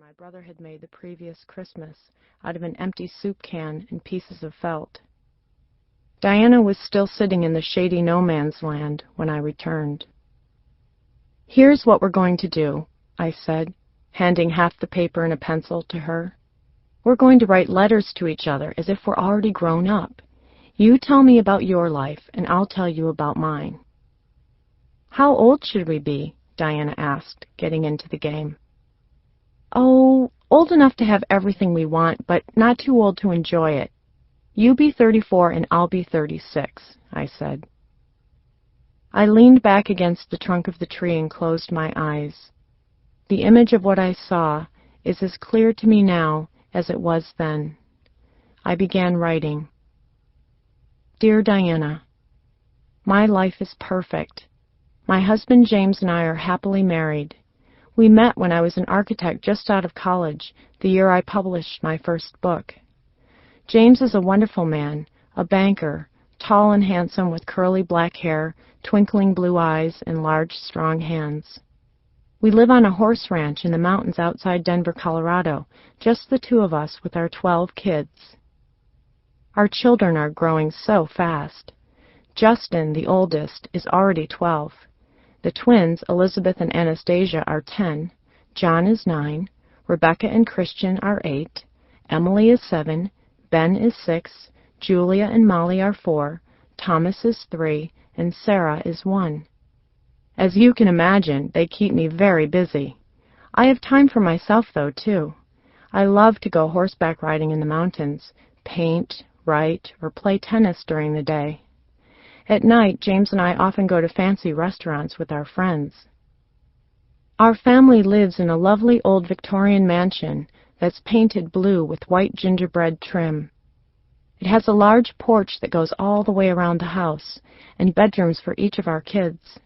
my brother had made the previous Christmas out of an empty soup can and pieces of felt. Diana was still sitting in the shady no-man's land when I returned. "Here's what we're going to do," I said, handing half the paper and a pencil to her. "We're going to write letters to each other as if we're already grown up. You tell me about your life, and I'll tell you about mine." "How old should we be?" Diana asked, getting into the game. "Oh, old enough to have everything we want, but not too old to enjoy it. You be 34 and I'll be 36, I said. I leaned back against the trunk of the tree and closed my eyes. The image of what I saw is as clear to me now as it was then. I began writing. Dear Diana, my life is perfect. My husband James and I are happily married. We met when I was an architect just out of college, the year I published my first book. James is a wonderful man, a banker, tall and handsome with curly black hair, twinkling blue eyes, and large, strong hands. We live on a horse ranch in the mountains outside Denver, Colorado, just the two of us with our 12 kids. Our children are growing so fast. Justin, the oldest, is already 12. The twins, Elizabeth and Anastasia, are 10. John is 9. Rebecca and Christian are 8. Emily is 7. Ben is 6. Julia and Molly are 4. Thomas is 3. And Sarah is 1. As you can imagine, they keep me very busy. I have time for myself, though, too. I love to go horseback riding in the mountains, paint, write, or play tennis during the day. At night, James and I often go to fancy restaurants with our friends. Our family lives in a lovely old Victorian mansion that's painted blue with white gingerbread trim. It has a large porch that goes all the way around the house, and bedrooms for each of our kids.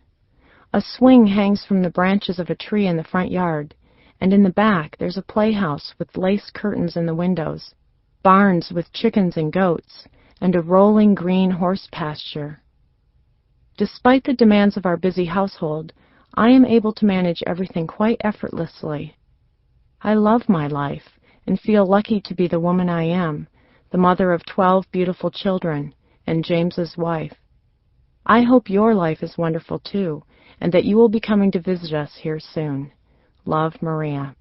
A swing hangs from the branches of a tree in the front yard, and in the back there's a playhouse with lace curtains in the windows, barns with chickens and goats, and a rolling green horse pasture. Despite the demands of our busy household, I am able to manage everything quite effortlessly. I love my life and feel lucky to be the woman I am, the mother of 12 beautiful children, and James's wife. I hope your life is wonderful too, and that you will be coming to visit us here soon. Love, Maria.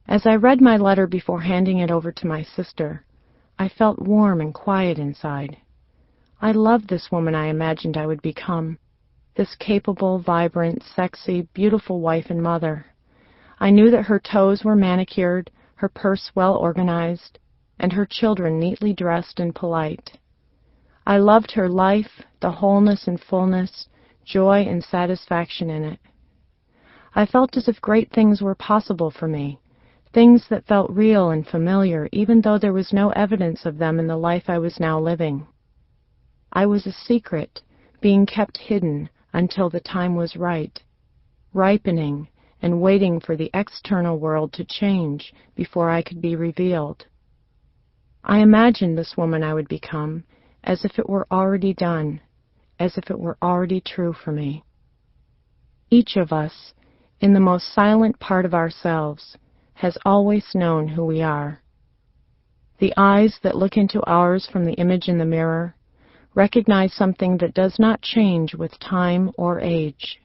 As I read my letter before handing it over to my sister, I felt warm and quiet inside. I loved this woman I imagined I would become, this capable, vibrant, sexy, beautiful wife and mother. I knew that her toes were manicured, her purse well organized, and her children neatly dressed and polite. I loved her life, the wholeness and fullness, joy and satisfaction in it. I felt as if great things were possible for me, things that felt real and familiar, even though there was no evidence of them in the life I was now living. I was a secret, being kept hidden until the time was right, ripening and waiting for the external world to change before I could be revealed. I imagined this woman I would become as if it were already done, as if it were already true for me. Each of us, in the most silent part of ourselves, has always known who we are. The eyes that look into ours from the image in the mirror recognize something that does not change with time or age.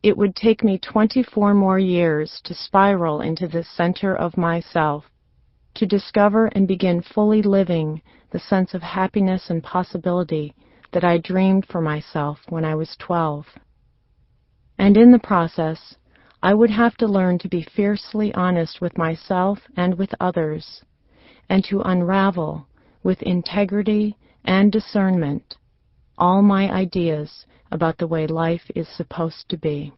It would take me 24 more years to spiral into the center of myself, to discover and begin fully living the sense of happiness and possibility that I dreamed for myself when I was 12. And in the process, I would have to learn to be fiercely honest with myself and with others, and to unravel, with integrity and discernment, all my ideas about the way life is supposed to be.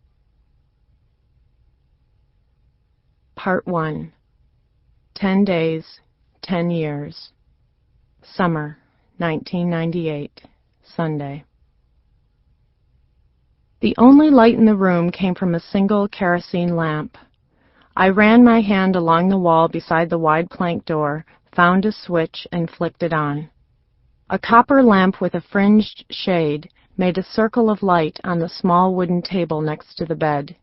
Part 1. 10 days, 10 years. Summer, 1998, Sunday. The only light in the room came from a single kerosene lamp. I ran my hand along the wall beside the wide plank door, found a switch, and flicked it on. A copper lamp with a fringed shade made a circle of light on the small wooden table next to the bed.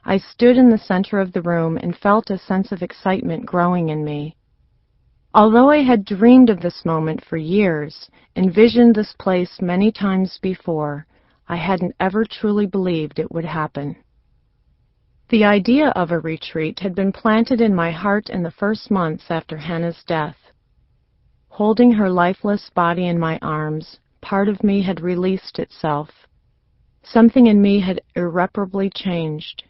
I stood in the center of the room and felt a sense of excitement growing in me. Although I had dreamed of this moment for years, envisioned this place many times before, I hadn't ever truly believed it would happen. The idea of a retreat had been planted in my heart in the first months after Hannah's death. Holding her lifeless body in my arms, part of me had released itself. Something in me had irreparably changed.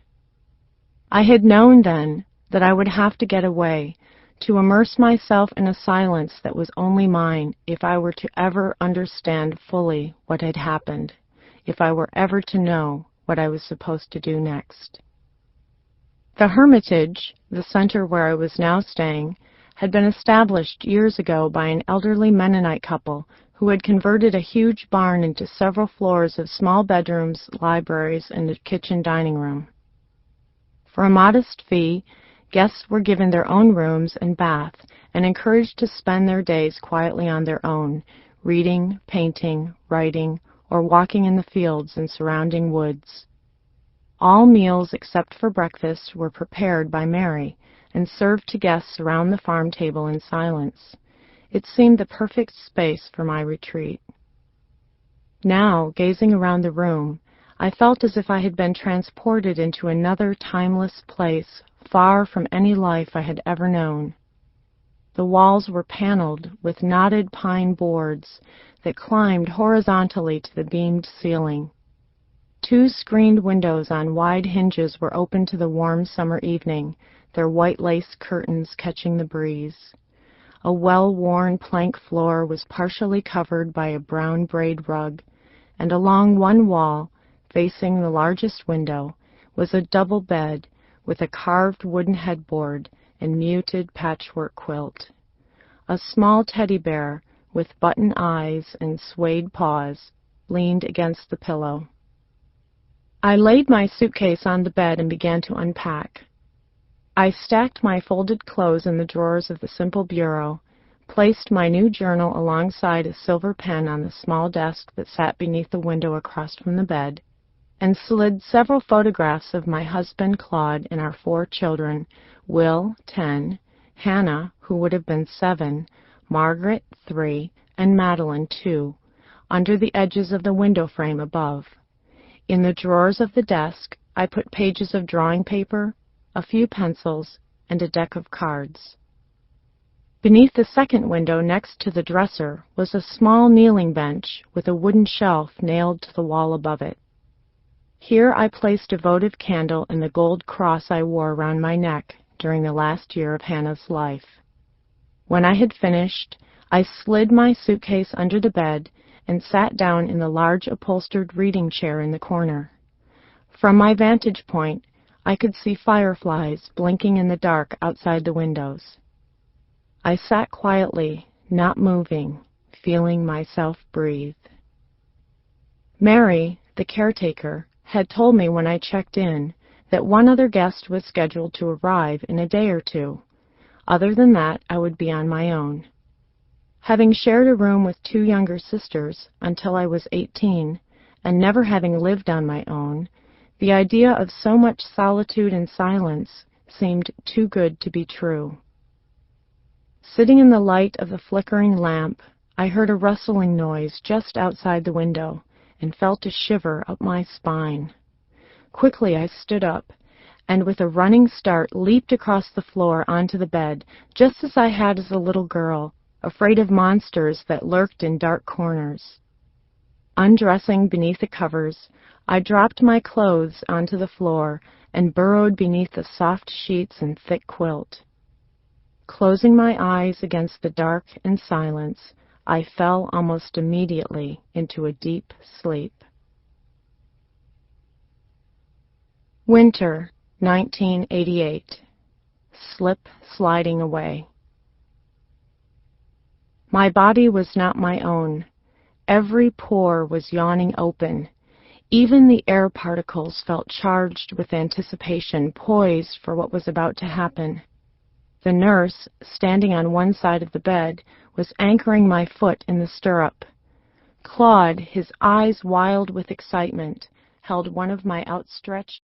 I had known then that I would have to get away, to immerse myself in a silence that was only mine if I were to ever understand fully what had happened, if I were ever to know what I was supposed to do next. The Hermitage, the center where I was now staying, had been established years ago by an elderly Mennonite couple who had converted a huge barn into several floors of small bedrooms, libraries, and a kitchen dining room. For a modest fee, guests were given their own rooms and bath and encouraged to spend their days quietly on their own, reading, painting, writing, or walking in the fields and surrounding woods. All meals except for breakfast were prepared by Mary and served to guests around the farm table in silence. It seemed the perfect space for my retreat. Now, gazing around the room, I felt as if I had been transported into another timeless place, far from any life I had ever known. The walls were paneled with knotted pine boards that climbed horizontally to the beamed ceiling. 2 screened windows on wide hinges were open to the warm summer evening, their white lace curtains catching the breeze. A well-worn plank floor was partially covered by a brown braid rug, and along one wall, facing the largest window, was a double bed with a carved wooden headboard and muted patchwork quilt. A small teddy bear with button eyes and suede paws leaned against the pillow. I laid my suitcase on the bed and began to unpack. I stacked my folded clothes in the drawers of the simple bureau, placed my new journal alongside a silver pen on the small desk that sat beneath the window across from the bed, and slid several photographs of my husband Claude and our 4 children, Will, 10, Hannah, who would have been 7, Margaret, 3, and Madeline, 2, under the edges of the window frame above. In the drawers of the desk, I put pages of drawing paper, a few pencils, and a deck of cards. Beneath the second window next to the dresser was a small kneeling bench with a wooden shelf nailed to the wall above it. Here I placed a votive candle and the gold cross I wore around my neck during the last year of Hannah's life. When I had finished, I slid my suitcase under the bed and sat down in the large upholstered reading chair in the corner. From my vantage point, I could see fireflies blinking in the dark outside the windows. I sat quietly, not moving, feeling myself breathe. Mary, the caretaker, had told me when I checked in that one other guest was scheduled to arrive in a day or 2. Other than that, I would be on my own. Having shared a room with 2 younger sisters until I was 18, and never having lived on my own, the idea of so much solitude and silence seemed too good to be true. Sitting in the light of the flickering lamp, I heard a rustling noise just outside the window and felt a shiver up my spine. Quickly I stood up, and with a running start leaped across the floor onto the bed, just as I had as a little girl, afraid of monsters that lurked in dark corners. Undressing beneath the covers, I dropped my clothes onto the floor and burrowed beneath the soft sheets and thick quilt. Closing my eyes against the dark and silence, I fell almost immediately into a deep sleep. Winter, 1988. Slip sliding away. My body was not my own. Every pore was yawning open. Even the air particles felt charged with anticipation, poised for what was about to happen. The nurse, standing on one side of the bed, was anchoring my foot in the stirrup. Claude, his eyes wild with excitement, held one of my outstretched